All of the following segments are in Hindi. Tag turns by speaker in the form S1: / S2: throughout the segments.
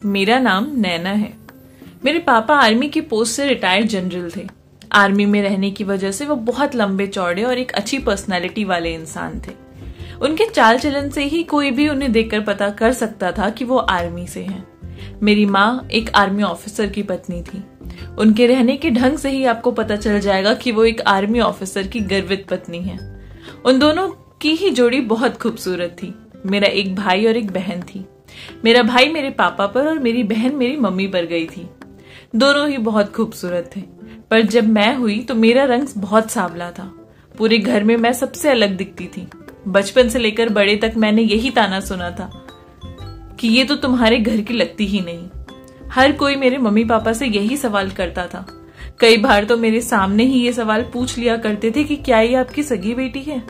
S1: मेरा नाम नैना है। मेरे पापा आर्मी की पोस्ट से रिटायर्ड जनरल थे। आर्मी में रहने की वजह से वो बहुत लंबे चौड़े और एक अच्छी पर्सनालिटी वाले इंसान थे। उनके चाल चलन से ही कोई भी उन्हें देखकर पता कर सकता था कि वो आर्मी से हैं। मेरी माँ एक आर्मी ऑफिसर की पत्नी थी। उनके रहने के ढंग से ही आपको पता चल जाएगा कि वो एक आर्मी ऑफिसर की गर्वित पत्नी है। उन दोनों की ही जोड़ी बहुत खूबसूरत थी। मेरा एक भाई और एक बहन थी। मेरा भाई मेरे पापा पर और मेरी बहन मेरी मम्मी पर गई थी। दोनों ही बहुत खूबसूरत थे, पर जब मैं हुई तो मेरा रंग बहुत सांवला था। पूरे घर में मैं सबसे अलग दिखती थी। बचपन से लेकर बड़े तक मैंने यही ताना सुना था कि ये तो तुम्हारे घर की लगती ही नहीं। हर कोई मेरे मम्मी पापा से यही सवाल करता था। कई बार तो मेरे सामने ही ये सवाल पूछ लिया करते थे कि क्या ये आपकी सगी बेटी है।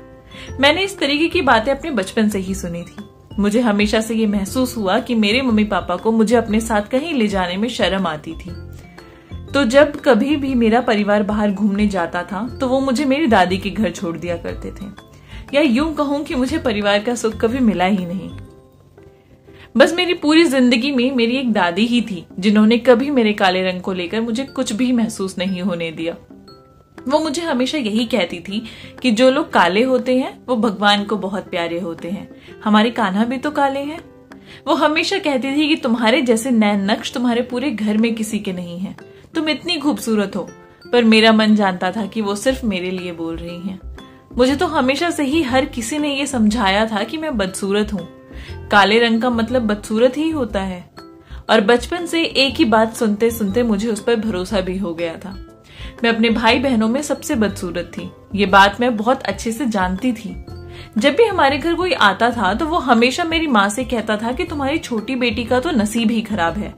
S1: मैंने इस तरीके की बातें अपने बचपन से ही सुनी थी। मुझे हमेशा से ये महसूस हुआ कि मेरे मम्मी पापा को मुझे अपने साथ कहीं ले जाने में शर्म आती थी। तो जब कभी भी मेरा परिवार बाहर घूमने जाता था तो वो मुझे मेरी दादी के घर छोड़ दिया करते थे, या यूं कहूं कि मुझे परिवार का सुख कभी मिला ही नहीं। बस मेरी पूरी जिंदगी में मेरी एक दादी ही थी जिन्होंने कभी मेरे काले रंग को लेकर मुझे कुछ भी महसूस नहीं होने दिया। वो मुझे हमेशा यही कहती थी कि जो लोग काले होते हैं वो भगवान को बहुत प्यारे होते हैं। हमारे कान्हा भी तो काले हैं। वो हमेशा कहती थी कि तुम्हारे जैसे नैन नक्श तुम्हारे पूरे घर में किसी के नहीं है। तुम इतनी खूबसूरत हो। पर मेरा मन जानता था कि वो सिर्फ मेरे लिए बोल रही हैं। मुझे तो हमेशा से ही हर किसी ने ये समझाया था कि मैं बदसूरत हूँ। काले रंग का मतलब बदसूरत ही होता है। और बचपन से एक ही बात सुनते सुनते मुझे उस पर भरोसा भी हो गया था। मैं अपने भाई बहनों में सबसे बदसूरत थी। ये बात मैं बहुत अच्छे से जानती थी। जब भी हमारे घर कोई आता था तो वो हमेशा मेरी माँ से कहता था कि तुम्हारी छोटी बेटी का तो नसीब ही खराब है।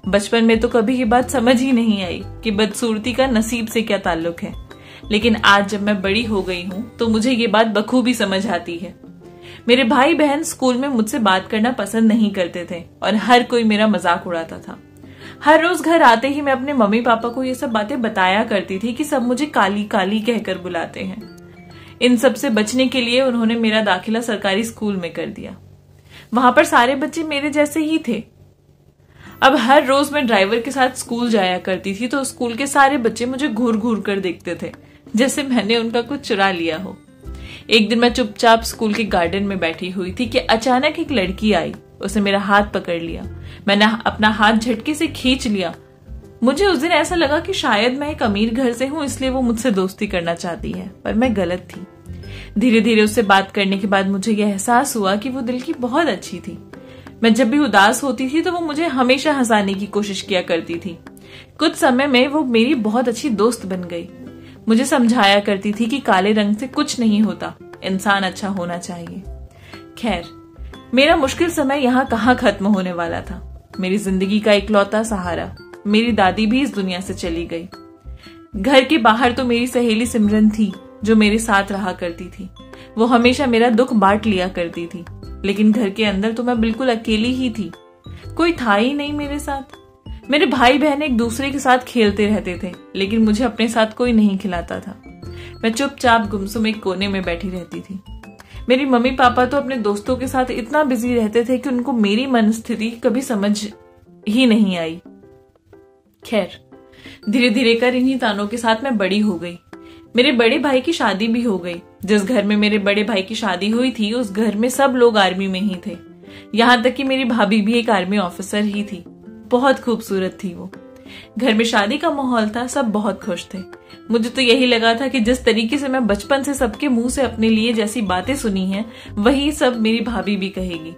S1: बचपन में तो कभी ये बात समझ ही नहीं आई कि बदसूरती का नसीब से क्या ताल्लुक है, लेकिन आज जब मैं बड़ी हो गई हूँ तो मुझे ये बात बखूबी समझ आती है। मेरे भाई बहन स्कूल में मुझसे बात करना पसंद नहीं करते थे और हर कोई मेरा मजाक उड़ाता था। हर रोज घर आते ही मैं अपने मम्मी पापा को ये सब बातें बताया करती थी कि सब मुझे काली काली कहकर बुलाते हैं। इन सब से बचने के लिए उन्होंने मेरा दाखिला सरकारी स्कूल में कर दिया। वहां पर सारे बच्चे मेरे जैसे ही थे। अब हर रोज मैं ड्राइवर के साथ स्कूल जाया करती थी तो स्कूल के सारे बच्चे मुझे घूर घूर कर देखते थे, जैसे मैंने उनका कुछ चुरा लिया हो। एक दिन मैं चुपचाप स्कूल के गार्डन में बैठी हुई थी कि अचानक एक लड़की आई। उसने मेरा हाथ पकड़ लिया। मैंने अपना हाथ झटके से खींच लिया। मुझे उस दिन ऐसा लगा कि शायद मैं एक अमीर घर से हूं इसलिए वो मुझसे दोस्ती करना चाहती है, पर मैं गलत थी। धीरे धीरे उससे बात करने के बाद मुझे यह एहसास हुआ कि वो दिल की बहुत अच्छी थी। मैं जब भी उदास होती थी तो वो मुझे हमेशा हंसाने की कोशिश किया करती थी। कुछ समय में वो मेरी बहुत अच्छी दोस्त बन गई। मुझे समझाया करती थी कि काले रंग से कुछ नहीं होता, इंसान अच्छा होना चाहिए। खैर, मेरा मुश्किल समय यहाँ कहाँ खत्म होने वाला था। मेरी जिंदगी का इकलौता सहारा मेरी दादी भी इस दुनिया से चली गई। घर के बाहर तो मेरी सहेली सिमरन थी जो मेरे साथ रहा करती थी। वो हमेशा मेरा दुख बांट लिया करती थी, लेकिन घर के अंदर तो मैं बिल्कुल अकेली ही थी। कोई था ही नहीं मेरे साथ। मेरे भाई बहन एक दूसरे के साथ खेलते रहते थे, लेकिन मुझे अपने साथ कोई नहीं खिलाता था। मैं चुपचाप गुमसुम एक कोने में बैठी रहती थी। मेरी मम्मी पापा तो अपने दोस्तों के साथ इतना बिजी रहते थे कि उनको मेरी मनस्थिति कभी समझ ही नहीं आई। खैर, धीरे धीरे कर इन्हीं तानों के साथ मैं बड़ी हो गई। मेरे बड़े भाई की शादी भी हो गई। जिस घर में मेरे बड़े भाई की शादी हुई थी उस घर में सब लोग आर्मी में ही थे। यहाँ तक कि मेरी भाभी भी एक आर्मी ऑफिसर ही थी। बहुत खूबसूरत थी वो। घर में शादी का माहौल था, सब बहुत खुश थे। मुझे तो यही लगा था कि जिस तरीके से मैं बचपन से सबके मुंह से अपने लिए जैसी बातें सुनी हैं वही सब मेरी भाभी भी कहेगी।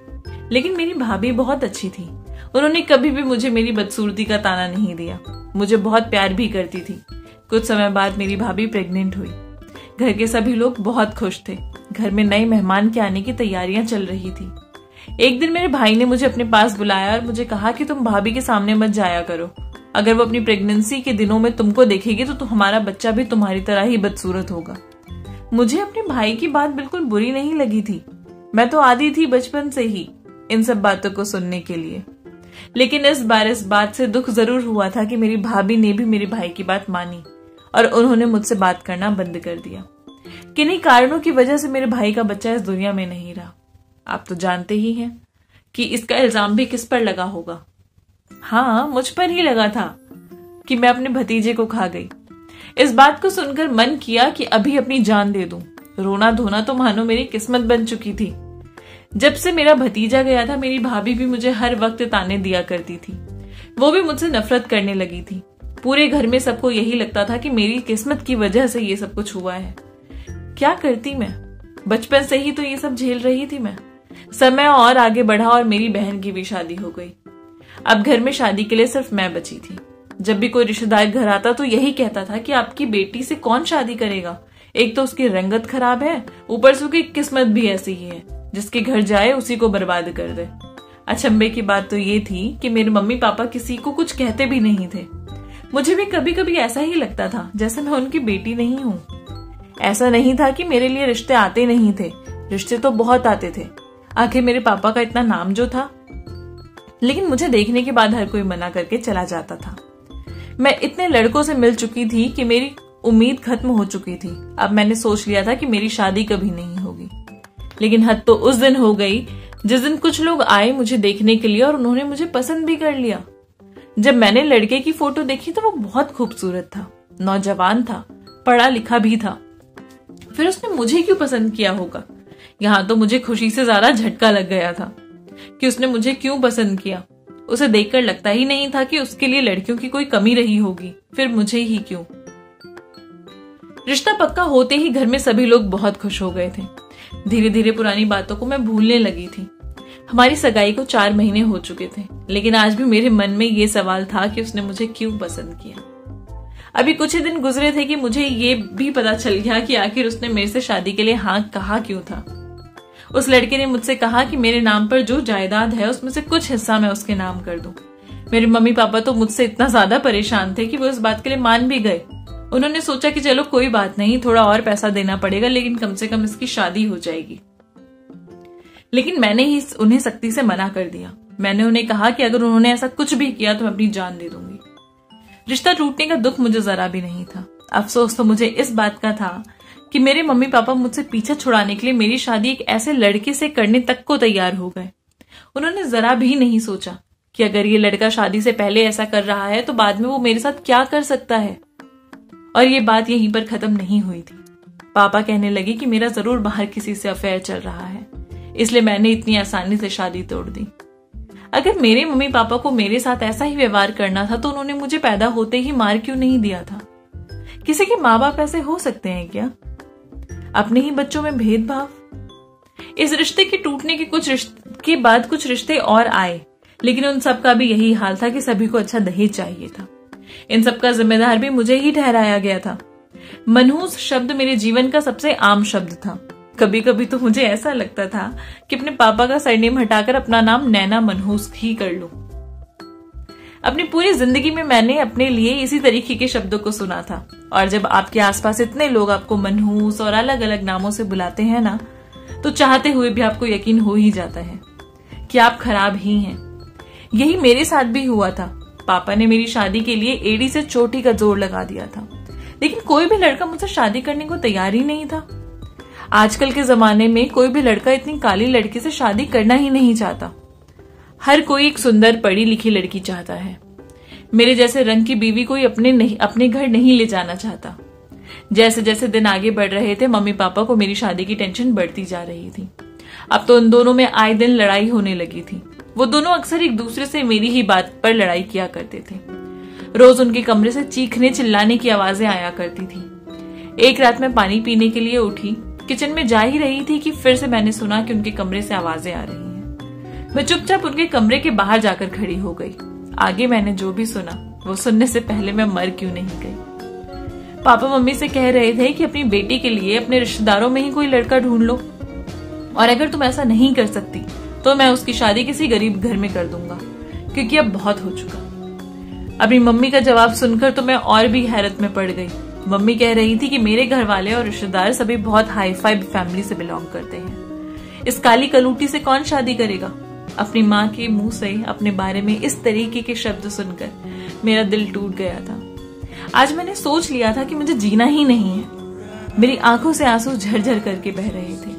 S1: लेकिन मेरी भाभी बहुत अच्छी थी। उन्होंने कभी भी मुझे मेरी बदसूरती का ताना नहीं दिया। मुझे बहुत प्यार भी करती थी। कुछ समय बाद मेरी भाभी प्रेग्नेंट हुई। घर के सभी लोग बहुत खुश थे। घर में नए मेहमान के आने की तैयारियां चल रही थी। एक दिन मेरे भाई ने मुझे अपने पास बुलाया और मुझे कहा कि तुम भाभी के सामने मत जाया करो। अगर वो अपनी प्रेगनेंसी के दिनों में तुमको देखेगी तो हमारा बच्चा भी तुम्हारी तरह ही बदसूरत होगा। मुझे अपने भाई की बात बिल्कुल बुरी नहीं लगी थी। मैं तो आदी थी बचपन से ही इन सब बातों को सुनने के लिए। लेकिन इस बात से दुख जरूर हुआ था कि मेरी भाभी ने भी मेरे भाई की बात मानी और उन्होंने मुझसे बात करना बंद कर दिया। किन्हीं कारणों की वजह से मेरे भाई का बच्चा इस दुनिया में नहीं रहा। आप तो जानते ही हैं कि इसका इल्जाम भी किस पर लगा होगा। हाँ, मुझ पर ही लगा था कि मैं अपने भतीजे को खा गई। इस बात को सुनकर मन किया कि अभी अपनी जान दे दूं। रोना धोना तो मानो मेरी किस्मत बन चुकी थी। जब से मेरा भतीजा गया था, मेरी भाभी भी मुझे हर वक्त ताने दिया करती थी। वो भी मुझसे नफरत करने लगी थी। पूरे घर में सबको यही लगता था कि मेरी किस्मत की वजह से ये सब कुछ हुआ है। क्या करती मैं? बचपन से ही तो ये सब झेल रही थी मैं। समय और आगे बढ़ा और मेरी बहन की भी शादी हो गई। अब घर में शादी के लिए सिर्फ मैं बची थी। जब भी कोई रिश्तेदार घर आता तो यही कहता था कि आपकी बेटी से कौन शादी करेगा? एक तो उसकी रंगत खराब है, ऊपर से उसकी किस्मत भी ऐसी ही है, जिसके घर जाए उसी को बर्बाद कर दे। अचंभे की बात तो ये थी कि मेरे मम्मी पापा किसी को कुछ कहते भी नहीं थे। मुझे भी कभी कभी ऐसा ही लगता था जैसे मैं उनकी बेटी नहीं हूँ। ऐसा नहीं था कि मेरे लिए रिश्ते आते नहीं थे, रिश्ते तो बहुत आते थे। आखिर मेरे पापा का इतना नाम जो था। लेकिन मुझे देखने के बाद हर कोई मना करके चला जाता था। मैं इतने लड़कों से मिल चुकी थी कि मेरी उम्मीद खत्म हो चुकी थी। अब मैंने सोच लिया था कि मेरी शादी कभी नहीं होगी। लेकिन हद तो उस दिन हो गई जिस दिन कुछ लोग आए मुझे देखने के लिए और उन्होंने मुझे पसंद भी कर लिया। जब मैंने लड़के की फोटो देखी तो वो बहुत खूबसूरत था, नौजवान था, पढ़ा लिखा भी था। फिर उसने मुझे क्यों पसंद किया होगा? यहाँ तो मुझे खुशी से ज्यादा झटका लग गया था कि उसने मुझे क्यों पसंद किया। उसे देखकर लगता ही नहीं था कि उसके लिए लड़कियों की कोई कमी रही होगी, फिर मुझे ही क्यों। रिश्ता पक्का होते ही घर में सभी लोग बहुत खुश हो गए थे। धीरे धीरे पुरानी बातों को मैं भूलने लगी थी। हमारी सगाई को 4 महीने हो चुके थे, लेकिन आज भी मेरे मन में ये सवाल था कि उसने मुझे क्यों पसंद किया। अभी कुछ ही दिन गुजरे थे कि मुझे ये भी पता चल गया कि आखिर उसने मेरे से शादी के लिए हाँ कहा क्यों था। उस लड़के ने मुझसे कहा कि मेरे नाम पर जो जायदाद है उसमें से कुछ हिस्सा मैं उसके नाम कर दूं। मेरे मम्मी पापा तो मुझसे इतना ज्यादा परेशान थे कि वो इस बात के लिए मान भी गए। उन्होंने सोचा कि चलो कोई बात नहीं, थोड़ा और पैसा देना पड़ेगा, लेकिन कम से कम इसकी शादी हो जाएगी। लेकिन मैंने ही उन्हें सख्ती से मना कर दिया। मैंने उन्हें कहा कि अगर उन्होंने ऐसा कुछ भी किया तो मैं अपनी जान दे दूंगी। रिश्ता टूटने का दुख मुझे जरा भी नहीं था। अफसोस तो मुझे इस बात का था कि मेरे मम्मी पापा मुझसे पीछा छुड़ाने के लिए मेरी शादी एक ऐसे लड़के से करने तक को तैयार हो गए। उन्होंने जरा भी नहीं सोचा कि अगर ये लड़का शादी से पहले ऐसा कर रहा है तो बाद में वो मेरे साथ क्या कर सकता है। और ये बात यहीं पर खत्म नहीं हुई थी। पापा कहने लगे कि मेरा जरूर बाहर किसी से अफेयर चल रहा है, इसलिए मैंने इतनी आसानी से शादी तोड़ दी। अगर मेरे मम्मी पापा को मेरे साथ ऐसा ही व्यवहार करना था तो उन्होंने मुझे पैदा होते ही मार क्यों नहीं दिया था? किसी के माँ बाप ऐसे हो सकते हैं क्या? अपने ही बच्चों में भेदभाव। इस रिश्ते के टूटने के बाद कुछ रिश्ते और आए, लेकिन उन सब का भी यही हाल था कि सभी को अच्छा दहेज चाहिए था। इन सब का जिम्मेदार भी मुझे ही ठहराया गया था। मनहूस शब्द मेरे जीवन का सबसे आम शब्द था। कभी कभी तो मुझे ऐसा लगता था कि अपने पापा का सरनेम हटाकर अपना नाम नैना मनहूस ही कर लूं। अपनी पूरी जिंदगी में मैंने अपने लिए इसी तरीके के शब्दों को सुना था। और जब आपके आसपास इतने लोग आपको मनहूस और अलग अलग नामों से बुलाते हैं ना, तो चाहते हुए भी आपको यकीन हो ही जाता है कि आप खराब ही हैं। यही मेरे साथ भी हुआ था। पापा ने मेरी शादी के लिए एड़ी से चोटी का जोर लगा दिया था, लेकिन कोई भी लड़का मुझसे शादी करने को तैयार ही नहीं था। आजकल के जमाने में कोई भी लड़का इतनी काली लड़की से शादी करना ही नहीं चाहता। हर कोई एक सुंदर पढ़ी लिखी लड़की चाहता है। मेरे जैसे रंग की बीवी कोई अपने घर नहीं ले जाना चाहता। जैसे जैसे दिन आगे बढ़ रहे थे, मम्मी पापा को मेरी शादी की टेंशन बढ़ती जा रही थी। अब तो उन दोनों में आए दिन लड़ाई होने लगी थी। वो दोनों अक्सर एक दूसरे से मेरी ही बात पर लड़ाई किया करते थे। रोज उनके कमरे से चीखने चिल्लाने की आवाजें आया करती थी। एक रात मैं पानी पीने के लिए उठी, किचन में जा ही रही थी कि फिर से मैंने सुना कि उनके कमरे से आवाजें आ रही हैं। मैं चुपचाप उनके कमरे के बाहर जाकर खड़ी हो गई। आगे मैंने जो भी सुना वो सुनने से पहले मैं मर क्यों नहीं गई। पापा मम्मी से कह रहे थे कि अपनी बेटी के लिए अपने रिश्तेदारों में ही कोई लड़का ढूंढ लो, और अगर तुम ऐसा नहीं कर सकती तो मैं उसकी शादी किसी गरीब घर में कर दूंगा, क्योंकि अब बहुत हो चुका। अपनी मम्मी का जवाब सुनकर तो मैं और भी हैरत में पड़ गई। मम्मी कह रही थी कि मेरे घर वाले और रिश्तेदार सभी बहुत हाई फाई फैमिली से बिलोंग करते हैं। इस काली कलूटी से कौन शादी करेगा? अपनी माँ के मुंह से अपने बारे में इस तरीके के शब्द सुनकर मेरा दिल टूट गया था। आज मैंने सोच लिया था कि मुझे जीना ही नहीं है। मेरी आंखों से आंसू झरझर करके बह रहे थे।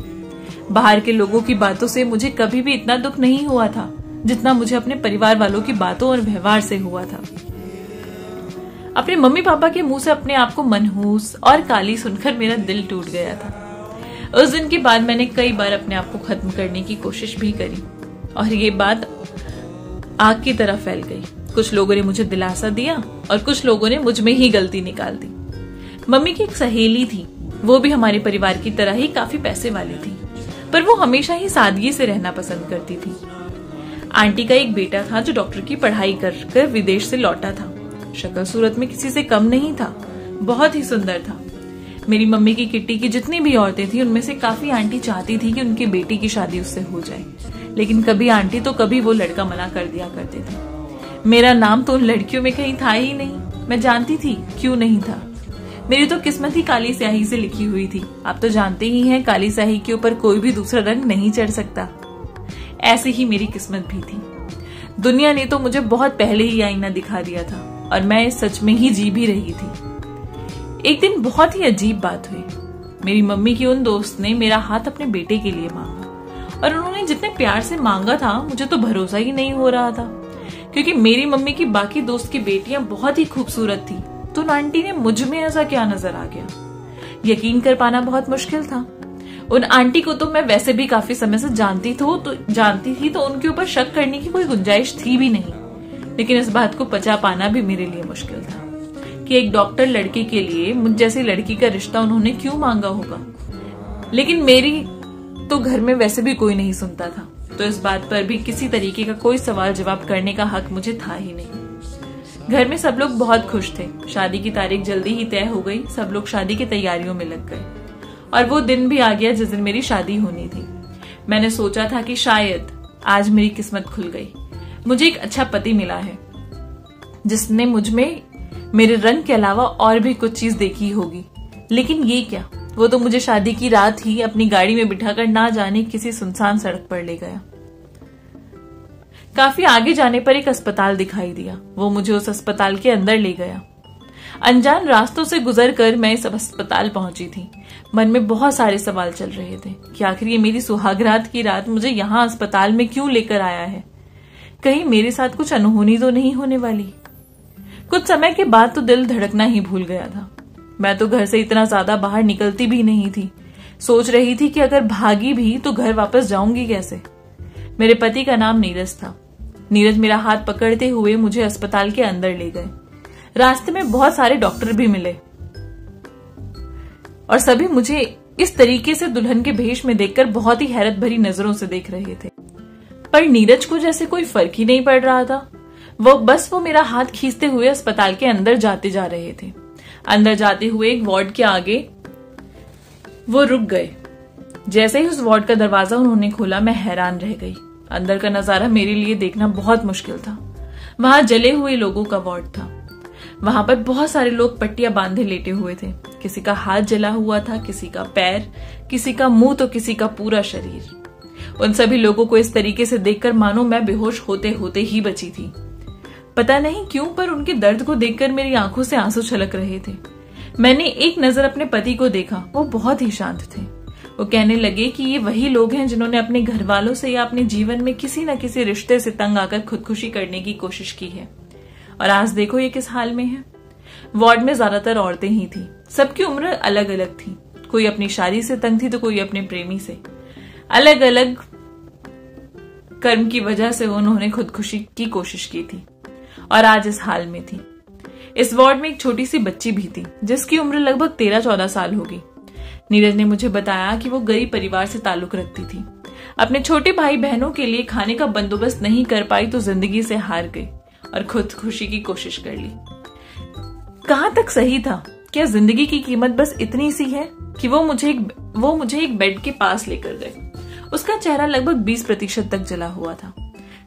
S1: बाहर के लोगों की बातों से मुझे कभी भी इतना दुख नहीं हुआ था जितना मुझे अपने परिवार वालों की बातों और व्यवहार से हुआ था। अपने मम्मी पापा के मुंह से अपने आप को मनहूस और काली सुनकर मेरा दिल टूट गया था। उस दिन के बाद मैंने कई बार अपने आप को खत्म करने की कोशिश भी करी और ये बात आग की तरह फैल गई। कुछ लोगों ने मुझे दिलासा दिया और कुछ लोगों ने मुझ में ही गलती निकाल दी। मम्मी की एक सहेली थी, वो भी हमारे परिवार की तरह ही काफी पैसे वाली थी, पर वो हमेशा ही सादगी से रहना पसंद करती थी। आंटी का एक बेटा था जो डॉक्टर की पढ़ाई कर विदेश से लौटा था। शक्ल सूरत में किसी से कम नहीं था, बहुत ही सुंदर था। मेरी मम्मी की किट्टी की जितनी भी औरतें थी उनमें से काफी आंटी चाहती थी कि उनके बेटी की शादी उससे हो जाए, लेकिन कभी आंटी तो कभी वो लड़का मना कर दिया करते थे। मेरा नाम तो उन लड़कियों में कहीं था ही नहीं। मैं जानती थी क्यों नहीं था। मेरी तो किस्मत ही काली स्याही से लिखी हुई थी। आप तो जानते ही हैं काली स्याही के ऊपर कोई भी दूसरा रंग नहीं चढ़ सकता। ऐसी ही मेरी किस्मत भी थी। दुनिया ने तो मुझे बहुत पहले ही आईना दिखा दिया था और मैं इस सच में ही जी भी रही थी। एक दिन बहुत ही अजीब बात हुई। मेरी मम्मी की उन दोस्त ने मेरा हाथ अपने बेटे के लिए मांगा और उन्होंने जितने प्यार से मांगा था मुझे तो भरोसा ही नहीं हो रहा था, क्योंकि मेरी मम्मी की बाकी दोस्त की बेटियां बहुत ही खूबसूरत थी, तो आंटी ने मुझ में ऐसा क्या नजर आ गया। यकीन कर पाना बहुत मुश्किल था। उन आंटी को तो मैं वैसे भी काफी समय से जानती थी, तो उनके ऊपर शक करने की कोई गुंजाइश थी भी नहीं, लेकिन इस बात को पचा पाना भी मेरे लिए मुश्किल था कि एक डॉक्टर लड़के के लिए मुझ जैसी लड़की का रिश्ता उन्होंने क्यों मांगा होगा। लेकिन मेरी तो घर में वैसे भी कोई नहीं सुनता था, तो इस बात पर भी किसी तरीके का कोई सवाल जवाब करने का हक मुझे था ही नहीं। घर में सब लोग बहुत खुश थे। शादी की तारीख जल्दी ही तय हो गई। सब लोग शादी की तैयारियों में लग गए और वो दिन भी आ गया जिस दिन मेरी शादी होनी थी। मैंने सोचा था कि शायद आज मेरी किस्मत खुल गई, मुझे एक अच्छा पति मिला है जिसने मुझ में मेरे रंग के अलावा और भी कुछ चीज देखी होगी। लेकिन ये क्या, वो तो मुझे शादी की रात ही अपनी गाड़ी में बिठाकर ना जाने किसी सुनसान सड़क पर ले गया। काफी आगे जाने पर एक अस्पताल दिखाई दिया। वो मुझे उस अस्पताल के अंदर ले गया। अनजान रास्तों से गुजरकर मैं इस अस्पताल पहुंची थी। मन में बहुत सारे सवाल चल रहे थे कि आखिर ये मेरी सुहागरात की रात मुझे यहाँ अस्पताल में क्यों लेकर आया है। कहीं मेरे साथ कुछ अनहोनी तो नहीं होने वाली। कुछ समय के बाद तो दिल धड़कना ही भूल गया था। मैं तो घर से इतना ज्यादा बाहर निकलती भी नहीं थी। सोच रही थी कि अगर भागी भी तो घर वापस जाऊंगी कैसे। मेरे पति का नाम नीरज था। नीरज मेरा हाथ पकड़ते हुए मुझे अस्पताल के अंदर ले गए। रास्ते में बहुत सारे डॉक्टर भी मिले और सभी मुझे इस तरीके से दुल्हन के भेष में देखकर बहुत ही हैरत भरी नजरों से देख रहे थे, पर नीरज को जैसे कोई फर्क ही नहीं पड़ रहा था। वो मेरा हाथ खींचते हुए अस्पताल के अंदर जाते जा रहे थे। अंदर जाते हुए एक वार्ड के आगे वो रुक गए। जैसे ही उस वार्ड का दरवाजा उन्होंने खोला मैं हैरान रह गई। अंदर का नजारा मेरे लिए देखना बहुत मुश्किल था। वहां जले हुए लोगों का वार्ड था। वहां पर बहुत सारे लोग पट्टियां बांधे लेटे हुए थे। किसी का हाथ जला हुआ था, किसी का पैर, किसी का मुंह तो किसी का पूरा शरीर। उन सभी लोगों को इस तरीके से देखकर मानो मैं बेहोश होते होते ही बची थी। पता नहीं क्यों, पर उनके दर्द को देखकर मेरी आंखों से आंसू छलक रहे थे। मैंने एक नजर अपने पति को देखा। वो बहुत ही शांत थे। वो कहने लगे कि ये वही लोग हैं जिन्होंने अपने घर वालों से या अपने जीवन में किसी न किसी रिश्ते से तंग आकर खुदकुशी करने की कोशिश की है, और आज देखो ये किस हाल में है। वार्ड में ज्यादातर औरतें ही थी। सबकी उम्र अलग अलग थी। कोई अपनी शादी से तंग थी तो कोई अपने प्रेमी से। अलग अलग कर्म की वजह से उन्होंने खुदकुशी की कोशिश की थी और आज इस हाल में थी। इस वार्ड में एक छोटी सी बच्ची भी थी जिसकी उम्र लगभग 13-14 साल होगी। नीरज ने मुझे बताया कि वो गरीब परिवार से ताल्लुक रखती थी। अपने छोटे भाई बहनों के लिए खाने का बंदोबस्त नहीं कर पाई तो जिंदगी से हार गई और खुदकुशी की कोशिश कर ली। कहां तक सही था? क्या जिंदगी की कीमत बस इतनी सी है कि वो मुझे एक बेड के पास लेकर गए। उसका चेहरा लगभग 20% तक जला हुआ था,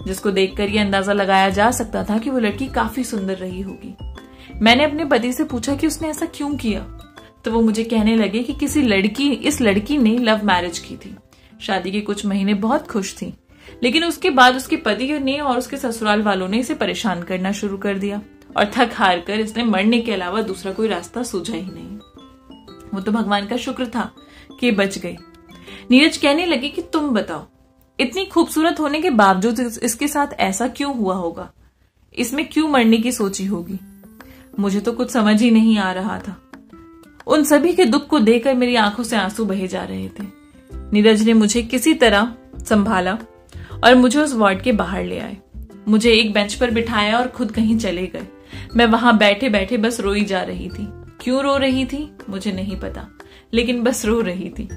S1: जिसको देखकर ये अंदाजा लगाया जा सकता था कि वो लड़की काफी सुंदर रही होगी। मैंने अपने पति से पूछा कि उसने ऐसा क्यों किया, तो वो मुझे कहने लगे कि इस लड़की ने लव मैरिज की थी। शादी के कुछ महीने बहुत खुश थी, लेकिन उसके बाद उसके पति ने और उसके ससुराल वालों ने इसे परेशान करना शुरू कर दिया और थक हार कर इसने मरने के अलावा दूसरा कोई रास्ता सूझा ही नहीं। वो तो भगवान का शुक्र था कि बच गई। नीरज कहने लगे कि तुम बताओ, इतनी खूबसूरत होने के बावजूद इसके साथ ऐसा क्यों हुआ होगा? इसमें क्यों मरने की सोची होगी? मुझे तो कुछ समझ ही नहीं आ रहा था। उन सभी के दुख को देखकर मेरी आंखों से आंसू बहे जा रहे थे। नीरज ने मुझे किसी तरह संभाला और मुझे उस वार्ड के बाहर ले आए। मुझे एक बेंच पर बिठाया और खुद कहीं चले गए। मैं वहां बैठे बैठे बस रोई जा रही थी। क्यों रो रही थी मुझे नहीं पता, लेकिन बस रो रही थी।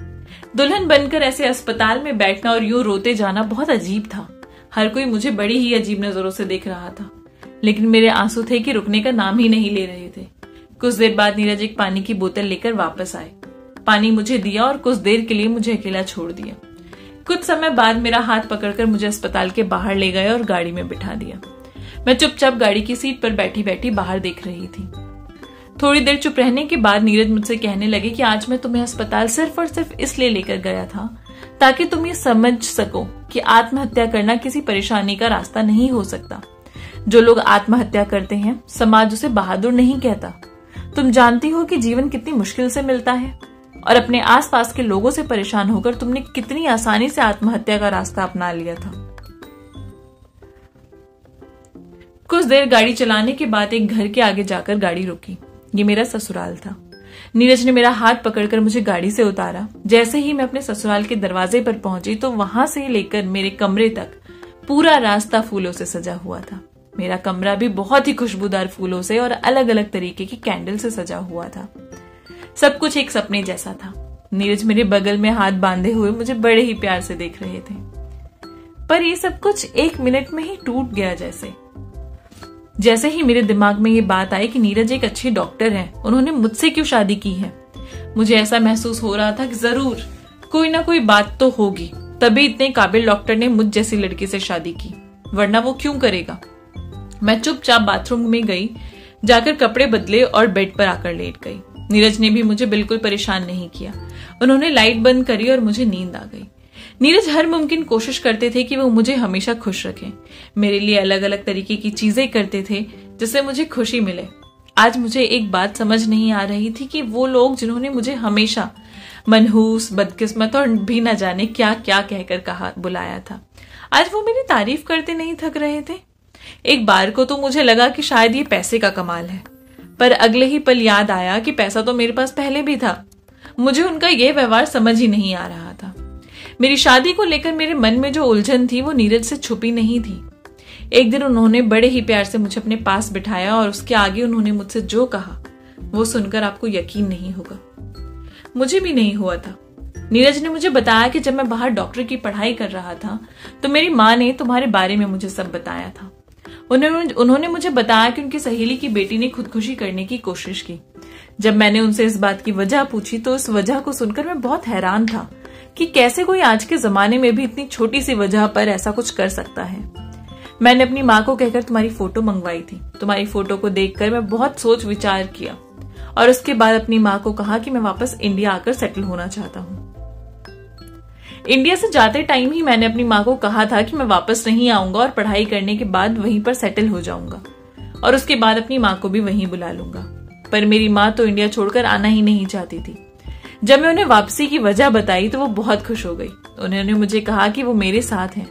S1: दुल्हन बनकर ऐसे अस्पताल में बैठना और यूं रोते जाना बहुत अजीब था। हर कोई मुझे बड़ी ही अजीब नजरों से देख रहा था, लेकिन मेरे आंसू थे कि रुकने का नाम ही नहीं ले रहे थे। कुछ देर बाद नीरज एक पानी की बोतल लेकर वापस आए। पानी मुझे दिया और कुछ देर के लिए मुझे अकेला छोड़ दिया। कुछ समय बाद मेरा हाथ पकड़कर मुझे अस्पताल के बाहर ले गए और गाड़ी में बिठा दिया। मैं चुपचाप गाड़ी की सीट पर बैठी बैठी बाहर देख रही थी। थोड़ी देर चुप रहने के बाद नीरज मुझसे कहने लगे कि आज मैं तुम्हें अस्पताल सिर्फ और सिर्फ इसलिए लेकर गया था ताकि तुम ये समझ सको कि आत्महत्या करना किसी परेशानी का रास्ता नहीं हो सकता। जो लोग आत्महत्या करते हैं समाज उसे बहादुर नहीं कहता। तुम जानती हो कि जीवन कितनी मुश्किल से मिलता है और अपने आसपास के लोगों से परेशान होकर तुमने कितनी आसानी से आत्महत्या का रास्ता अपना लिया था। कुछ देर गाड़ी चलाने के बाद एक घर के आगे जाकर गाड़ी रुकी। ये मेरा ससुराल था। नीरज ने मेरा हाथ पकड़कर मुझे गाड़ी से उतारा। जैसे ही मैं अपने ससुराल के दरवाजे पर पहुंची तो वहां से लेकर मेरे कमरे तक पूरा रास्ता फूलों से सजा हुआ था। मेरा कमरा भी बहुत ही खुशबूदार फूलों से और अलग अलग तरीके की कैंडल से सजा हुआ था। सब कुछ एक सपने जैसा था। नीरज मेरे बगल में हाथ बांधे हुए मुझे बड़े ही प्यार से देख रहे थे, पर ये सब कुछ 1 मिनट में ही टूट गया। जैसे ही मेरे दिमाग में ये बात आई कि नीरज एक अच्छे डॉक्टर हैं, उन्होंने मुझसे क्यों शादी की है, मुझे ऐसा महसूस हो रहा था कि जरूर कोई ना कोई बात तो होगी, तभी इतने काबिल डॉक्टर ने मुझ जैसी लड़की से शादी की, वरना वो क्यों करेगा। मैं चुपचाप बाथरूम में गई, जाकर कपड़े बदले और बेड पर आकर लेट गई। नीरज ने भी मुझे बिल्कुल परेशान नहीं किया। उन्होंने लाइट बंद करी और मुझे नींद आ गई। नीरज हर मुमकिन कोशिश करते थे कि वो मुझे हमेशा खुश रखें। मेरे लिए अलग अलग तरीके की चीजें करते थे जिससे मुझे खुशी मिले। आज मुझे एक बात समझ नहीं आ रही थी कि वो लोग जिन्होंने मुझे हमेशा मनहूस, बदकिस्मत और भी न जाने क्या क्या कहकर बुलाया था, आज वो मेरी तारीफ करते नहीं थक रहे थे। एक बार को तो मुझे लगा कि शायद ये पैसे का कमाल है, पर अगले ही पल याद आया कि पैसा तो मेरे पास पहले भी था। मुझे उनका यह व्यवहार समझ ही नहीं आ रहा था। मेरी शादी को लेकर मेरे मन में जो उलझन थी वो नीरज से छुपी नहीं थी। एक दिन उन्होंने बड़े ही प्यार से मुझे अपने पास बिठाया और उसके आगे उन्होंने मुझसे जो कहा वो सुनकर आपको यकीन नहीं होगा, मुझे भी नहीं हुआ था। नीरज ने मुझे बताया कि जब मैं बाहर डॉक्टर की पढ़ाई कर रहा था तो मेरी माँ ने तुम्हारे बारे में मुझे सब बताया था। उन्होंने मुझे बताया कि उनकी सहेली की बेटी ने खुदकुशी करने की कोशिश की। जब मैंने उनसे इस बात की वजह पूछी तो इस वजह को सुनकर मैं बहुत हैरान था कि कैसे कोई आज के जमाने में भी इतनी छोटी सी वजह पर ऐसा कुछ कर सकता है। मैंने अपनी माँ को कहकर तुम्हारी फोटो मंगवाई थी। तुम्हारी फोटो को देखकर मैं बहुत सोच विचार किया और उसके बाद अपनी माँ को कहा कि मैं वापस इंडिया आकर सेटल होना चाहता हूँ। इंडिया से जाते टाइम ही मैंने अपनी माँ को कहा था कि मैं वापस नहीं आऊंगा और पढ़ाई करने के बाद वहीं पर सेटल हो जाऊंगा और उसके बाद अपनी माँ को भी वहीं बुला लूंगा। पर मेरी माँ तो इंडिया छोड़कर आना ही नहीं चाहती थी। जब मैं उन्हें वापसी की वजह बताई तो वो बहुत खुश हो गई। उन्होंने मुझे कहा कि वो मेरे साथ हैं।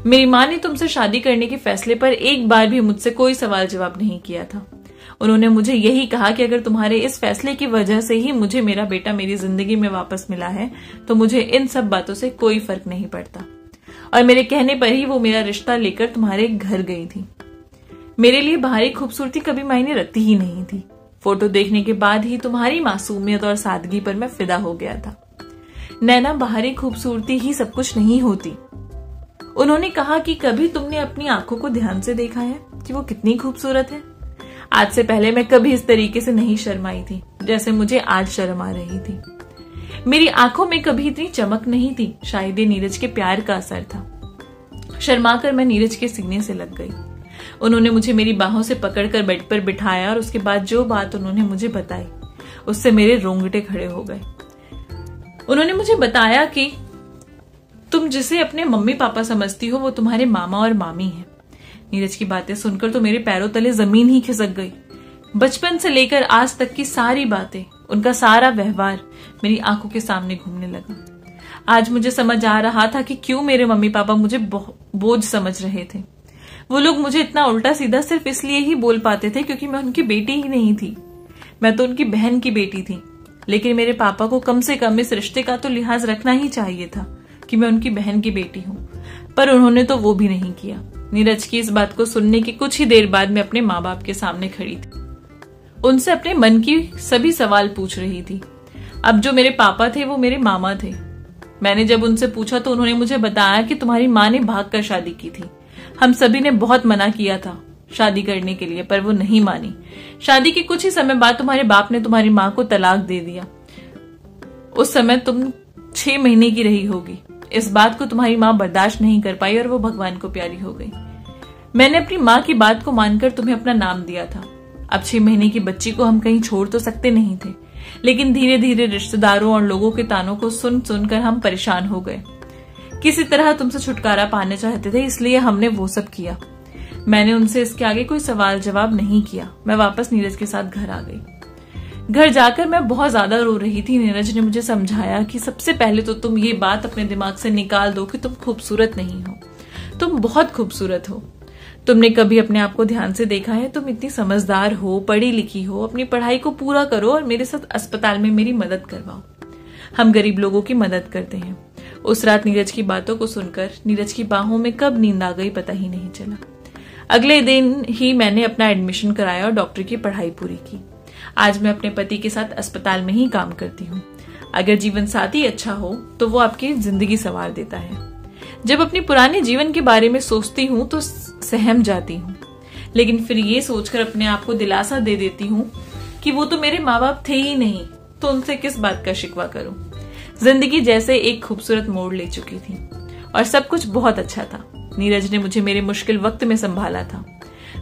S1: मेरी माँ ने तुमसे शादी करने के फैसले पर एक बार भी मुझसे कोई सवाल जवाब नहीं किया था। उन्होंने मुझे यही कहा कि अगर तुम्हारे इस फैसले की वजह से ही मुझे मेरा बेटा मेरी जिंदगी में वापस मिला है तो मुझे इन सब बातों से कोई फर्क नहीं पड़ता। और मेरे कहने पर ही वो मेरा रिश्ता लेकर तुम्हारे घर गई थी। मेरे लिए बाहरी खूबसूरती कभी मायने रखती ही नहीं थी। फोटो देखने के बाद ही तुम्हारी मासूमियत और सादगी पर मैं फिदा हो गया था। नैना, बाहरी खूबसूरती ही सब कुछ नहीं होती। उन्होंने कहा कि कभी तुमने अपनी आंखों को ध्यान से देखा है कि वो कितनी खूबसूरत है। आज से पहले मैं कभी इस तरीके से नहीं शर्माई थी जैसे मुझे आज शर्म आ रही थी। मेरी आंखों में कभी इतनी चमक नहीं थी। शायद ये नीरज के प्यार का असर था। शर्माकर मैं नीरज के सीने से लग गई। उन्होंने मुझे मेरी बाहों से पकड़कर बेड पर बिठाया और उसके बाद जो बात उन्होंने मुझे बताई उससे मेरे रोंगटे खड़े हो गए। उन्होंने मुझे बताया कि तुम जिसे अपने मम्मी पापा समझती हो वो तुम्हारे मामा और मामी हैं। नीरज की बातें सुनकर तो मेरे पैरों तले जमीन ही खिसक गई। बचपन से लेकर आज तक की सारी बातें, उनका सारा व्यवहार मेरी आंखों के सामने घूमने लगा। आज मुझे समझ आ रहा था कि क्यों मेरे मम्मी पापा मुझे बोझ समझ रहे थे। वो लोग मुझे इतना उल्टा सीधा सिर्फ इसलिए ही बोल पाते थे क्योंकि मैं उनकी बेटी ही नहीं थी। मैं तो उनकी बहन की बेटी थी, लेकिन मेरे पापा को कम से कम इस रिश्ते का तो लिहाज रखना ही चाहिए था कि मैं उनकी बहन की बेटी हूं, पर उन्होंने तो वो भी नहीं किया। नीरज की इस बात को सुनने की कुछ ही देर बाद मैं अपने माँ बाप के सामने खड़ी थी, उनसे अपने मन की सभी सवाल पूछ रही थी। अब जो मेरे पापा थे वो मेरे मामा थे। मैंने जब उनसे पूछा तो उन्होंने मुझे बताया कि तुम्हारी माँ ने भागकर शादी की थी। हम सभी ने बहुत मना किया था शादी करने के लिए, पर वो नहीं मानी। शादी के कुछ ही समय बाद तुम्हारे बाप ने तुम्हारी माँ को तलाक दे दिया। उस समय तुम 6 महीने की रही होगी। इस बात को तुम्हारी माँ बर्दाश्त नहीं कर पाई और वो भगवान को प्यारी हो गई। मैंने अपनी माँ की बात को मानकर तुम्हें अपना नाम दिया था। अब 6 महीने की बच्ची को हम कहीं छोड़ तो सकते नहीं थे, लेकिन धीरे धीरे रिश्तेदारों और लोगों के तानों को सुन सुनकर हम परेशान हो गए। किसी तरह तुमसे छुटकारा पाना चाहते थे, इसलिए हमने वो सब किया। मैंने उनसे इसके आगे कोई सवाल जवाब नहीं किया। मैं वापस नीरज के साथ घर आ गई। घर जाकर मैं बहुत ज्यादा रो रही थी। नीरज ने मुझे समझाया कि सबसे पहले तो तुम ये बात अपने दिमाग से निकाल दो कि तुम खूबसूरत नहीं हो। तुम बहुत खूबसूरत हो। तुमने कभी अपने आप को ध्यान से देखा है? तुम इतनी समझदार हो, पढ़ी लिखी हो। अपनी पढ़ाई को पूरा करो और मेरे साथ अस्पताल में मेरी मदद करवाओ। हम गरीब लोगों की मदद करते हैं। उस रात नीरज की बातों को सुनकर नीरज की बाहों में कब नींद आ गई पता ही नहीं चला। अगले दिन ही मैंने अपना एडमिशन कराया और डॉक्टर की पढ़ाई पूरी की। आज मैं अपने पति के साथ अस्पताल में ही काम करती हूँ। अगर जीवन साथी अच्छा हो तो वो आपकी जिंदगी संवार देता है। जब अपने पुराने जीवन के बारे में सोचती हूँ तो सहम जाती हूँ, लेकिन फिर ये सोचकर अपने आप को दिलासा दे देती हूँ कि वो तो मेरे माँ बाप थे ही नहीं, तो उनसे किस बात का शिकवा करूं। जिंदगी जैसे एक खूबसूरत मोड़ ले चुकी थी और सब कुछ बहुत अच्छा था। नीरज ने मुझे मेरे मुश्किल वक्त में संभाला था।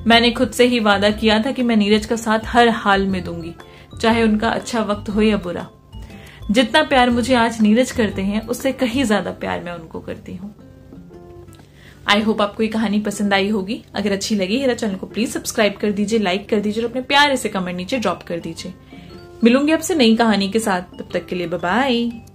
S1: मैंने खुद से ही वादा किया था कि मैं नीरज का साथ हर हाल में दूंगी, चाहे उनका अच्छा वक्त हो या बुरा। जितना प्यार मुझे आज नीरज करते हैं उससे कहीं ज्यादा प्यार मैं उनको करती हूँ। आई होप आपको ये कहानी पसंद आई होगी। अगर अच्छी लगी है तो चैनल को प्लीज सब्सक्राइब कर दीजिए, लाइक कर दीजिए और अपने प्यारे से कमेंट नीचे ड्रॉप कर दीजिए। मिलूंगी आपसे नई कहानी के साथ। तब तक के लिए बाय बाय।